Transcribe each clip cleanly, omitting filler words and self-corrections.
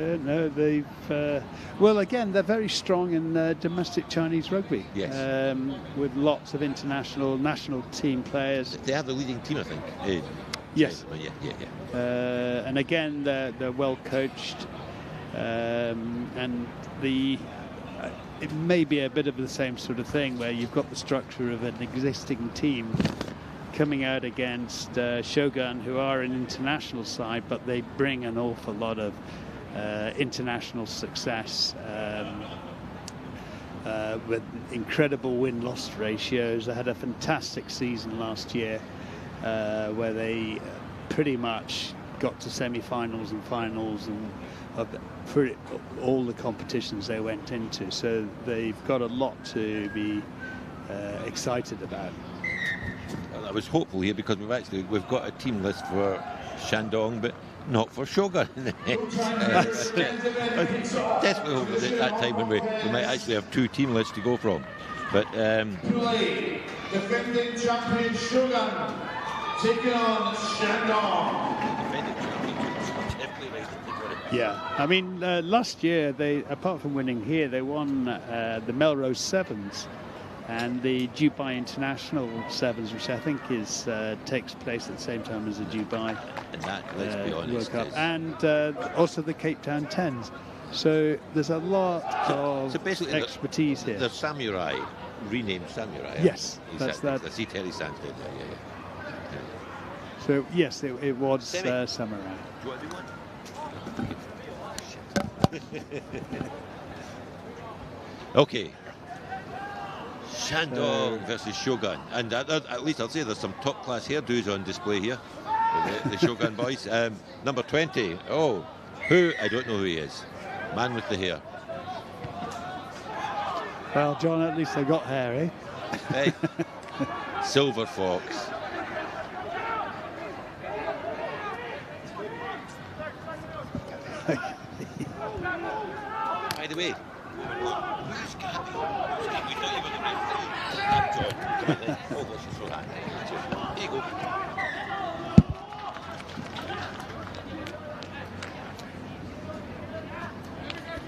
No, they've well, again, they're very strong in domestic Chinese rugby. Yes. With lots of international, national team players. They have the leading team, I think. Yes. Yeah. And again, they're well coached, and it may be a bit of the same sort of thing where you've got the structure of an existing team coming out against Shogun, who are an international side, but they bring an awful lot of international success with incredible win-loss ratios. They had a fantastic season last year where they pretty much got to semi-finals and finals and all the competitions they went into. So they've got a lot to be excited about. Well, I was hopeful here because we've got a team list for Shandong, but not for Shogun. I desperately hope that at that time when we might actually have two team lists to go from. But defending champion Shogun taking on Shandong. Yeah, I mean, last year they, apart from winning here, they won the Melrose Sevens and the Dubai International Sevens, which I think takes place at the same time as the Dubai and that, let's be honest, World Cup, and also the Cape Town 10s. So there's a lot of expertise here. The Samurai, renamed Samurai. Yes, that's that. I see Terry Sands did that, yeah. So yes, it was Samurai. Do you want to do one? Okay. Shandong versus Shogun, and at least I'll say there's some top-class hairdos on display here. The Shogun boys. Number 20. Oh, I don't know who he is. Man with the hair. Well, John, at least they got hair, eh? Hey. Silver Fox. By the way, who's Gabby? We thought you were the referee. John, come on then. Oh, let's just throw that. Here you go.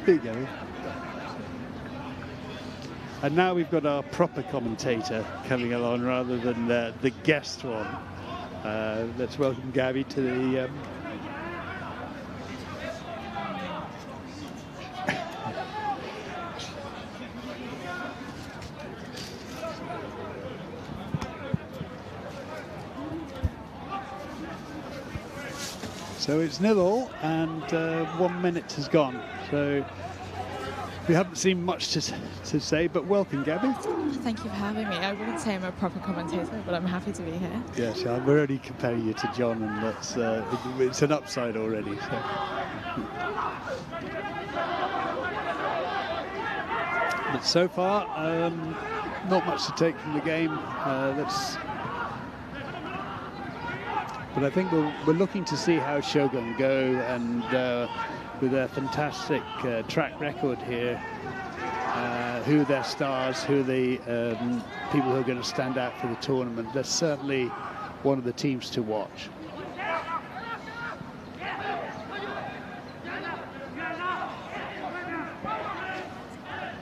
There you go. And now we've got our proper commentator coming along rather than the guest one. Let's welcome Gabby to the... So it's 0-0 and 1 minute has gone. So we haven't seen much to say, but welcome, Gabby. Thank you for having me. I wouldn't say I'm a proper commentator, but I'm happy to be here. Yes, we're only comparing you to John, and that's it's an upside already. So. But so far, not much to take from the game. But I think we're looking to see how Shogun go, and with their fantastic track record here, who their stars, who the people who are going to stand out for the tournament. They're certainly one of the teams to watch.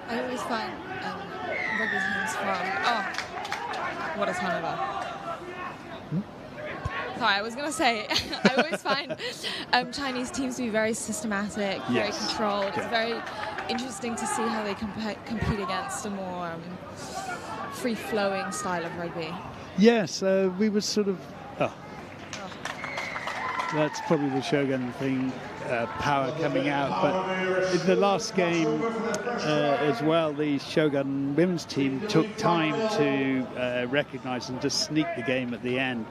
I always find rugby teams from... what a turnover. Sorry, I was going to say, I always find Chinese teams to be very systematic, very controlled. It's very interesting to see how they compete against a more free-flowing style of rugby. Yes, we were sort of... That's probably the Shogun thing, power coming out. But in the last game as well, the Shogun women's team took time to recognise and just sneak the game at the end.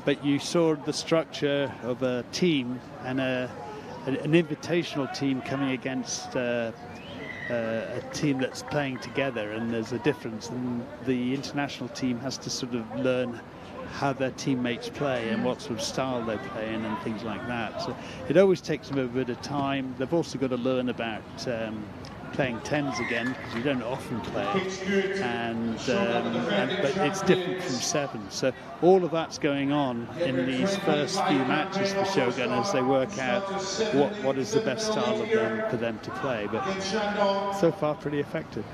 But you saw the structure of a team and an invitational team coming against a team that's playing together, and there's a difference. And the international team has to sort of learn how their teammates play and what sort of style they play in and things like that. So it always takes them a bit of time. They've also got to learn about playing 10s again, because you don't often play it, but it's different from 7s. So all of that's going on in these first few matches for Shogun as they work out what is the best style for them to play. But so far, pretty effective.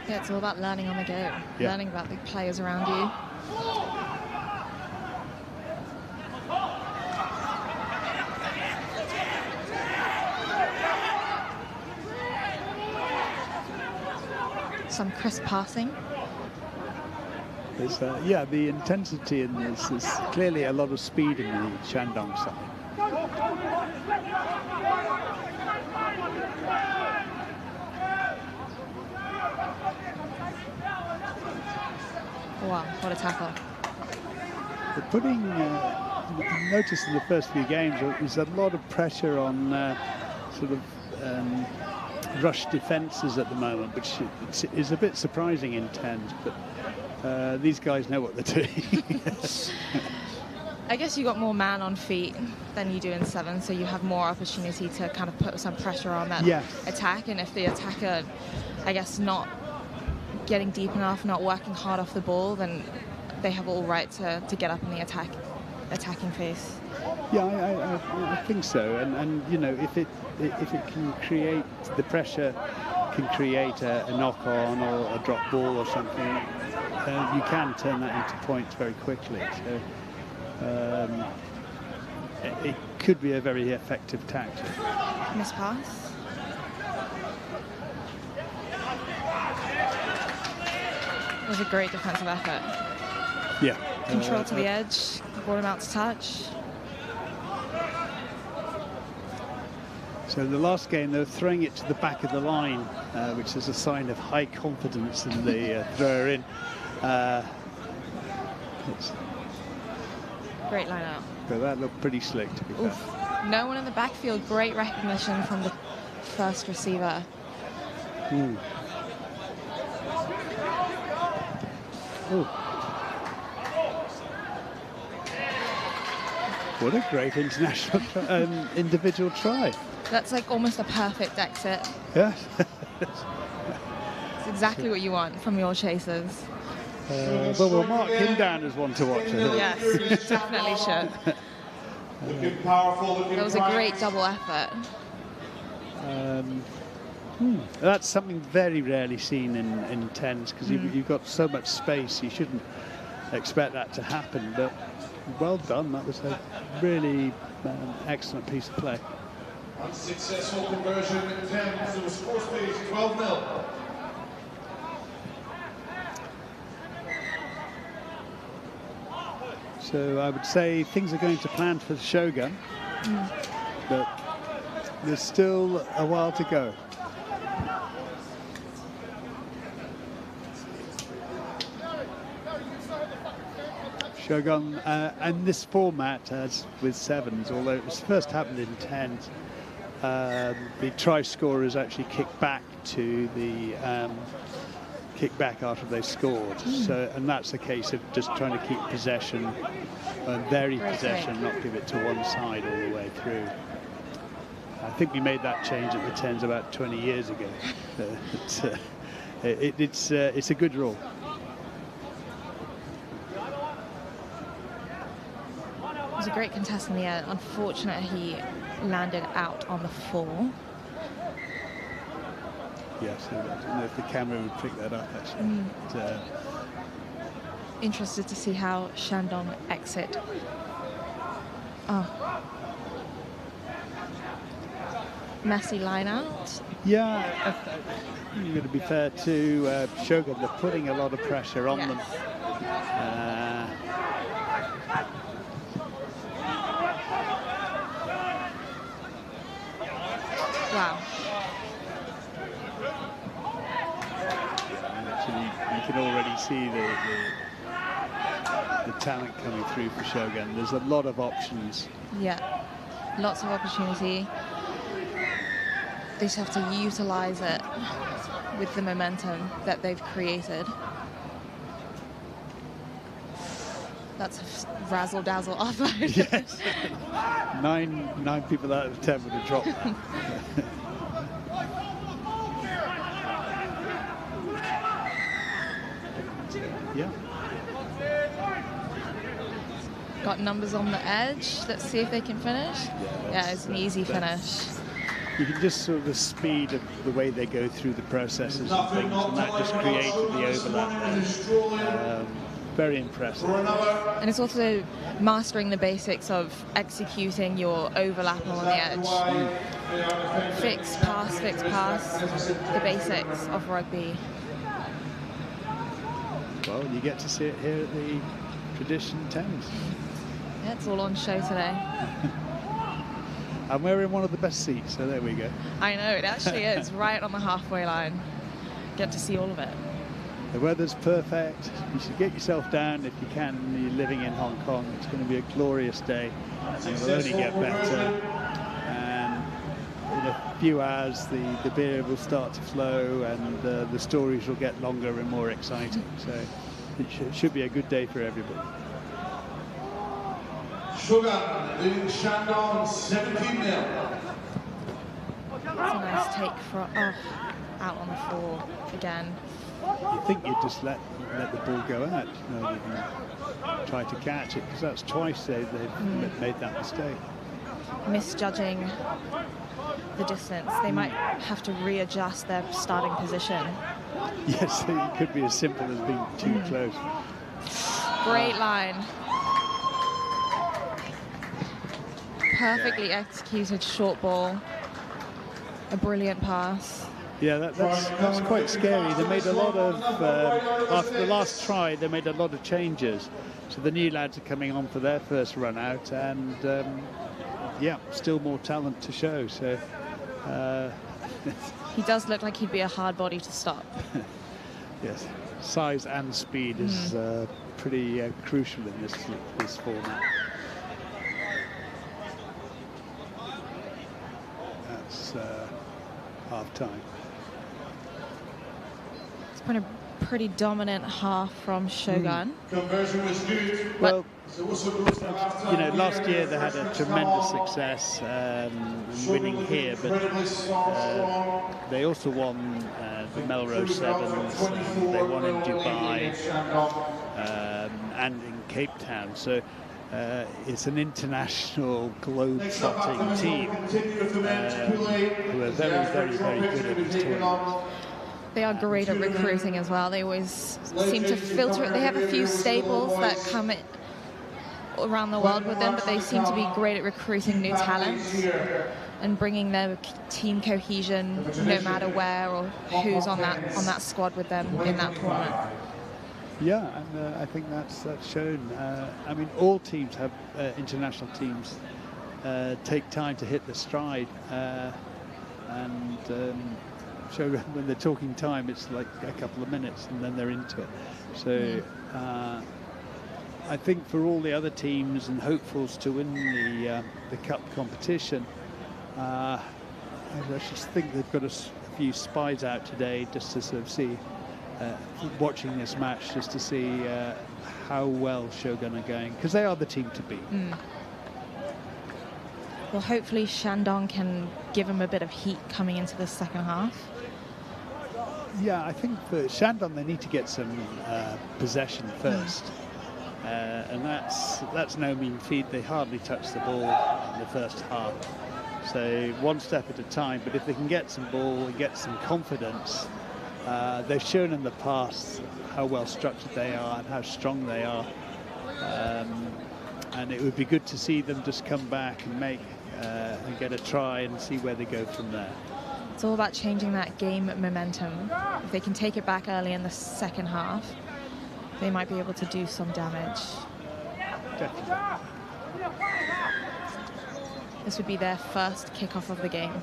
Yeah, it's all about learning on the go, learning about the players around you. Some crisp passing. There's, yeah, the intensity in this is clearly a lot of speed in the Shandong side. Wow, what a tackle. But putting, notice in the first few games, there's a lot of pressure on sort of rush defences at the moment, which is a bit surprising in 10s, but these guys know what they're doing. I guess you got more man on feet than you do in 7, so you have more opportunity to kind of put some pressure on that attack, and if the attacker, I guess, not getting deep enough, not working hard off the ball, then they have all right to get up in the attacking phase. Yeah, I think so, and you know, if it can create, the pressure can create a knock-on or a drop ball or something, you can turn that into points very quickly. So it could be a very effective tactic. Miss pass. It was a great defensive effort. Yeah. Control to the edge, brought him out to touch. So the last game, they were throwing it to the back of the line, which is a sign of high confidence in the thrower in. Great line out. But that looked pretty slick, to be fair. No one in the backfield. Great recognition from the first receiver. Ooh. Ooh. What a great international individual try. That's like almost a perfect exit. Yeah. It's exactly what you want from your chasers. Well, we'll mark him down as one to watch. Yes, we definitely should. That was a great double effort. That's something very rarely seen in 10s, because you've got so much space, you shouldn't expect that to happen, but well done. That was a really excellent piece of play. Unsuccessful conversion in 10s, it was score stage 12-0. So I would say things are going to plan for the Shogun, but there's still a while to go. Shogun, and this format, as with 7s, although it was first happened in 10s, the try scorers actually kick back to the kick back after they scored. So, and that's a case of just trying to keep possession, vary possession, not give it to one side all the way through. I think we made that change at the 10s about 20 years ago. It's a good rule. It was a great contest in the air. Unfortunate he landed out on the fall. Yes, I don't know if the camera would pick that up, actually. But, interested to see how Shandong exit. Oh. Messy line out. Yeah, I'm going to be fair to Shogun. They're putting a lot of pressure on them. Wow. Actually, you can already see the talent coming through for Shogun. There's a lot of options. Yeah, lots of opportunity. They just have to utilize it with the momentum that they've created. That's a razzle-dazzle offload. Yes. nine people out of 10 would have dropped that. got numbers on the edge. Let's see if they can finish. Yeah, it's an easy finish. You can just sort of the speed of the way they go through the processes and things, and that just created the overlap there. Very impressive. And it's also mastering the basics of executing your overlap on the edge. Fix, pass, the basics of rugby. Well, you get to see it here at the Tradition 10s. Yeah, it's all on show today. And we're in one of the best seats, so there we go. I know, it actually is, right on the halfway line. Get to see all of it. The weather's perfect. You should get yourself down if you can. You're living in Hong Kong. It's going to be a glorious day, and it will only get better. And in a few hours, the beer will start to flow, and the stories will get longer and more exciting. So it should be a good day for everybody. Shogun leading Shandong 17-0. It's a nice take for out on the floor again. You think you'd just let the ball go out rather than try to catch it, because that's twice they've made that mistake. Misjudging the distance. They might have to readjust their starting position. Yes, it could be as simple as being too close. Great line. Perfectly executed short ball. A brilliant pass. Yeah, that's quite scary. They made a lot of, after the last try, they made a lot of changes. So the new lads are coming on for their first run out, and yeah, still more talent to show. So he does look like he'd be a hard body to stop. Yes, size and speed is pretty crucial in this format. That's half time. It's been a pretty dominant half from Shogun. Conversion was good. Well, So also goes to halftime. you know, last year they had a tremendous success winning here, but they also won the Melrose Sevens, they won in Dubai and in Cape Town. So it's an international globe-trotting team who are very, very, very good at this tournament. They are great at recruiting as well. They always seem to filter it. They have a few staples that come around the world with them, but they seem to be great at recruiting new talent and bringing their team cohesion no matter where or who's on that squad with them in that tournament. Yeah, and I think that's shown. I mean, all teams have international teams take time to hit the stride, and show when they're talking time, it's like a couple of minutes, and then they're into it. So I think for all the other teams and hopefuls to win the cup competition, I just think they've got a few spies out today just to sort of see. Watching this match just to see how well Shogun are going, because they are the team to beat. Well, hopefully Shandong can give them a bit of heat coming into the second half. Yeah, I think for Shandong they need to get some possession first, and that's no mean feat. They hardly touched the ball in the first half, so one step at a time. But if they can get some ball and get some confidence, they've shown in the past how well structured they are and how strong they are, and it would be good to see them just come back and make and get a try and see where they go from there. It's all about changing that game momentum. If they can take it back early in the second half, they might be able to do some damage. Definitely. This would be their first kickoff of the game.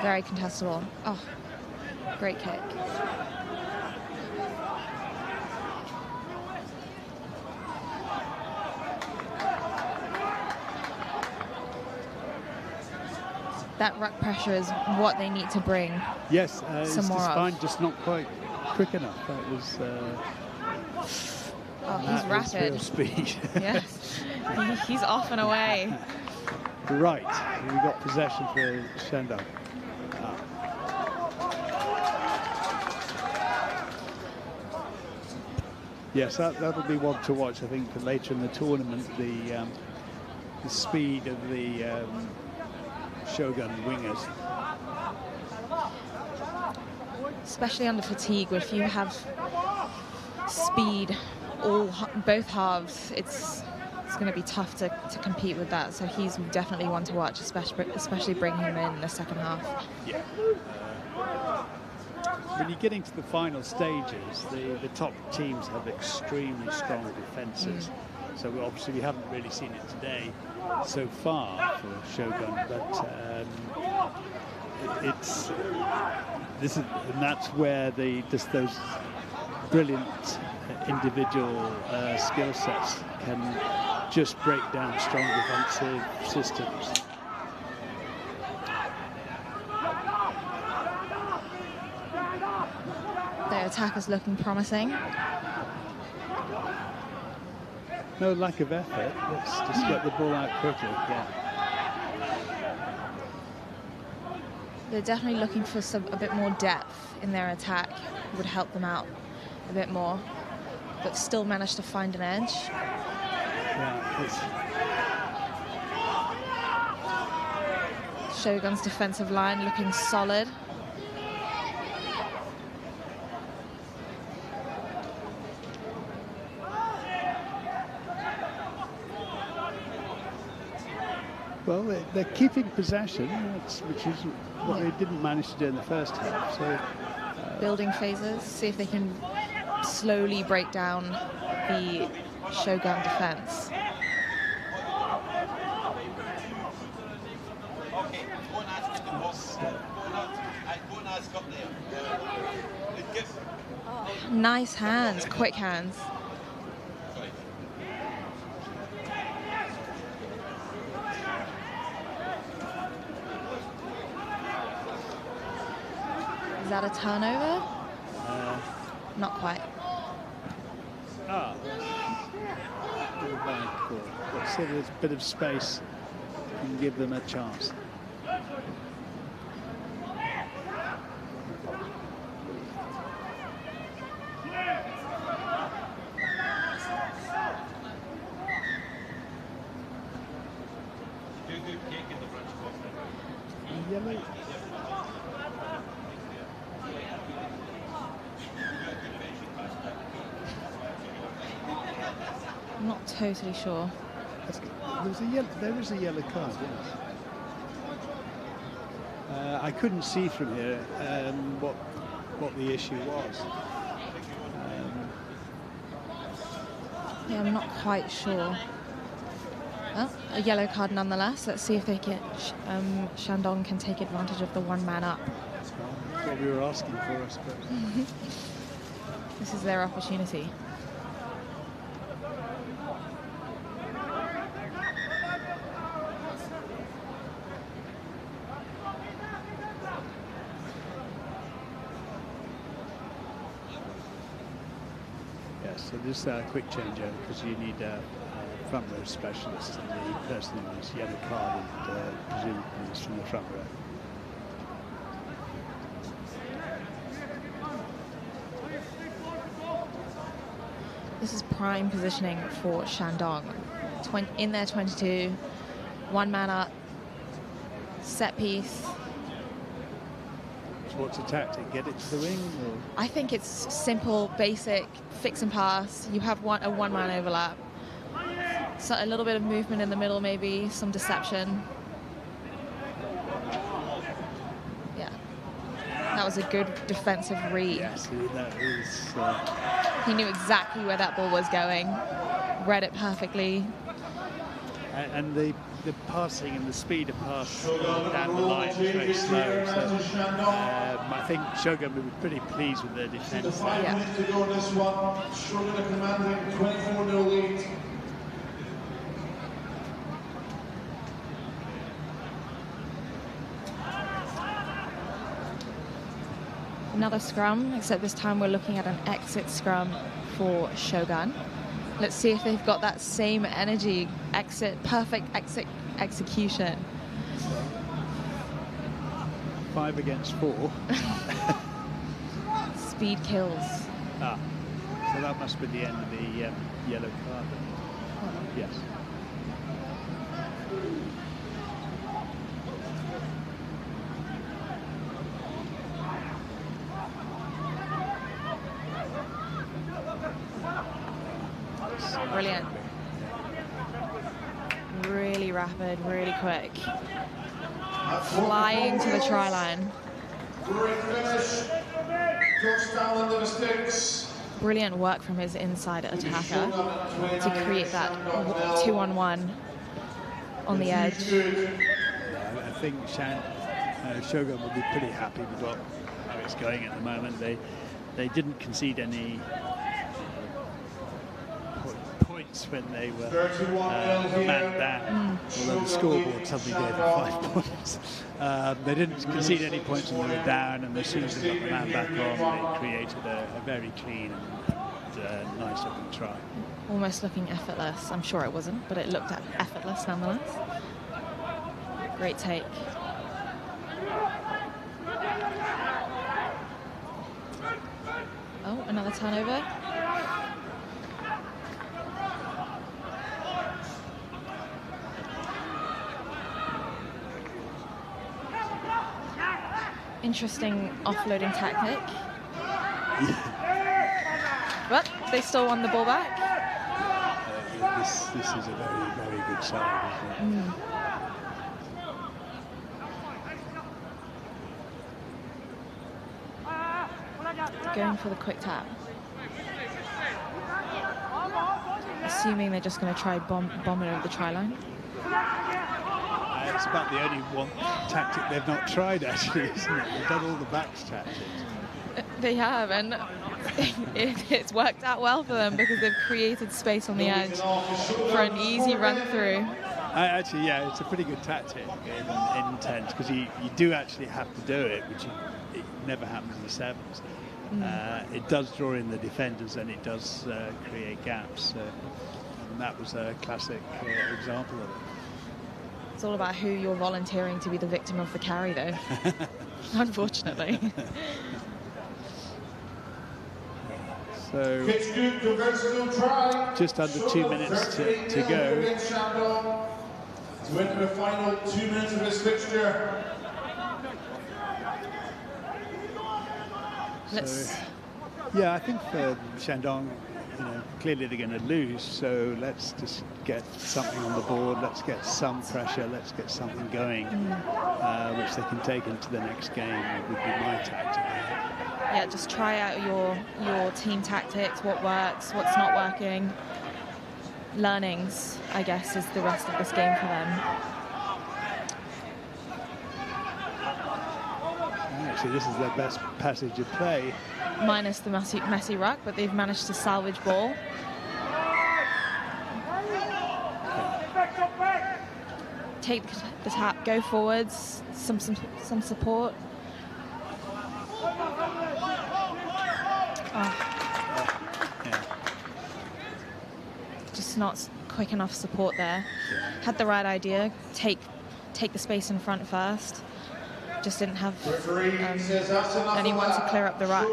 Very contestable. Oh, great kick. That ruck pressure is what they need to bring. Yes, it's some more just of. fine, just not quite quick enough. That was. Oh, he's rapid. Real speed. Yes, he's off and away. Right, we got possession for Shandong. Yes, that'll be one to watch, I think, for later in the tournament. The speed of the Shogun wingers. Especially under fatigue, if you have speed both halves, it's going to be tough to compete with that. So he's definitely one to watch, especially bring him in the second half. Yeah. When you're getting to the final stages, the top teams have extremely strong defences. So obviously we haven't really seen it today so far for Shogun, but and that's where just those brilliant individual skill sets can just break down strong defensive systems. Their attack is looking promising. No lack of effort. Let's just get the ball out quickly. Yeah. They're definitely looking for a bit more depth in their attack. It would help them out a bit more, but still managed to find an edge. Yeah, Shogun's defensive line looking solid. well, they're keeping possession, which is what they didn't manage to do in the first half. So, building phases, see if they can slowly break down the Shogun defense. Nice hands, quick hands. Is that a turnover? Not quite. Let's see if there's a bit of space and give them a chance. Yellow. I'm not totally sure. There is a yellow card, yes. I couldn't see from here what the issue was. Yeah, I'm not quite sure. Well, a yellow card nonetheless. Let's see if they can, Shandong can take advantage of the one man up. That's what we were asking for, I suppose. This is their opportunity. Yes, so just a quick change over because you need a front row specialist, and the person who's yellow carded presumably is from the front row. This is prime positioning for Shandong. In their 22, one man up, set piece. So what's the tactic? Get it to the wing? Or? I think it's simple, basic, fix and pass. You have a one-man overlap. So a little bit of movement in the middle, maybe some deception. Yeah, that was a good defensive read. Yes, that was. He knew exactly where that ball was going, read it perfectly. And the passing and the speed of pass down the line is very slow. So I think Shogun will be pretty pleased with their defense. 5 minutes to go in this one. Shogun are commanding 24-0 lead. Another scrum, except this time we're looking at an exit scrum for Shogun. Let's see if they've got that same energy, perfect exit execution. 5 against 4. Speed kills. So Well, that must be the end of the yellow card. Yes. Brilliant. Really rapid, really quick. Flying to the try line. Great finish. Touchdown in the mistakes. Brilliant work from his inside attacker to create that 2-on-1 on the edge. I think Shogun will be pretty happy with how it's going at the moment. They didn't concede any points when they were man down, although the scoreboard suddenly gave them 5 points. They didn't concede any points when they were down, and as soon as they got the man back on, they created a very clean and nice looking try. Almost looking effortless. I'm sure it wasn't, but it looked effortless nonetheless. Great take. Oh, another turnover. Interesting offloading tactic. But they still won the ball back. This is a very, very good side, isn't it? Going for the quick tap. Assuming they're just going to try bomb it over the try line. It's about the only one tactic they've not tried, actually, isn't it? They've done all the backs tactics. They have, and it's worked out well for them because they've created space on the edge for an easy run through. Actually, yeah, it's a pretty good tactic in 10s because you do actually have to do it, which it never happens in the 7s. It does draw in the defenders and it does create gaps. And that was a classic example of it. It's all about who you're volunteering to be the victim of the carry, though. Unfortunately. So just under 2 minutes to go. To enter the final 2 minutes of this fixture. Yeah, I think for Shandong, clearly they're going to lose. So let's just get something on the board. Let's get some pressure. Let's get something going, which they can take into the next game. It would be my tactic. Yeah, just try out your team tactics, what works, what's not working. Learnings, I guess, is the rest of this game for them. Actually, this is their best passage of play. Minus the messy ruck, but they've managed to salvage ball. Take the tap, go forwards, some support. Oh. Yeah. Just not quick enough support there. Had the right idea, take the space in front first. Just didn't have anyone to clear up the ruck.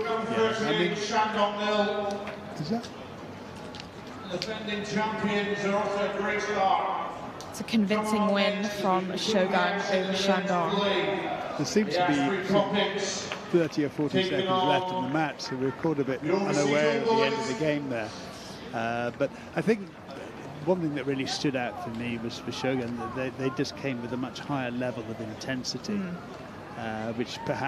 Is that? Defending champions are off to a great start. It's a convincing win from Shogun over Shandong. There seems to be 30 or 40 seconds left in the match, so we're caught a bit unaware at the end of the game there. But I think one thing that really stood out for me was for Shogun that they just came with a much higher level of intensity, which perhaps